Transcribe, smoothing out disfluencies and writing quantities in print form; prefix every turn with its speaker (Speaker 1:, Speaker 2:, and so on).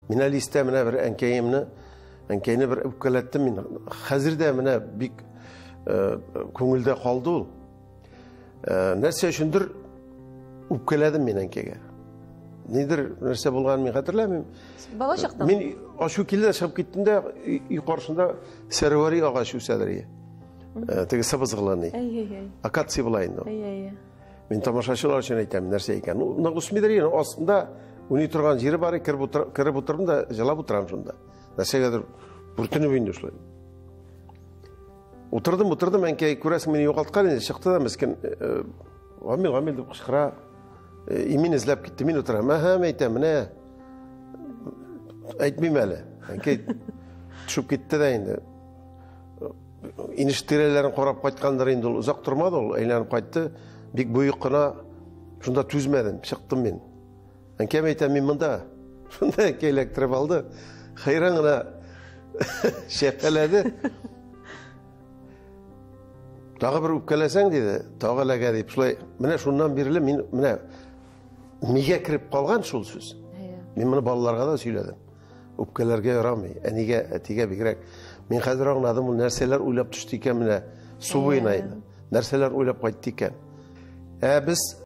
Speaker 1: Мен әле истә менә бер әнкәйне бер үпкәләттем мин. Хәзер дә менә бик күңелдә калды ул. Нәрсә өчендер үпкәләдем мин әнкәйгә. Нидер нәрсә булганын мин хәтерләмим.
Speaker 2: Бала чактан.
Speaker 1: Мин ашу килде чыгып киттем дә үй каршында сәрвәри агач үсәдер. Теге сабызгыланы. Акация була инде. Мин тамашачылар өчен әйтәм нәрсә икән. Ул үсмидер инде астында уйный торган җире бар, киреп утырдым да җылап утырам шунда. Нәрсәгәдер бүртенеп инде шулай. Утырдым, әнкәй күрәсең мине югалткан инде, чыкты да мескен. Гамил дип кычкыра. Имин эзләп китте, мин утырам. Әйтәм, менә әйтмим әле. Әнкәй төшеп китте дә инде. Инеш тирәләрен карап кайткандыр инде, ул узак тормады, ул әйләнеп кайтты. Бик буйык кына шунда түзмәдем, чыктым мин. Әнкәм әйтә, мин монда. Шунда әнкәй эләктереп алды. Хәйран гына шәкәләде. Тагы бер үпкәләсәң диде, тагы эләгә дип. Шулай, менә шуннан бирле мин менә мигә кирип калган шул сүз. Мин моны балаларга да сөйләдем. Үпкәләргә ярамый, әнигә, әтигә бигрәк. Мин хәзер аңладым, ул нәрсәләр уйлап төште икән менә су буена. Нәрсәләр уйлап кайтты икән. Без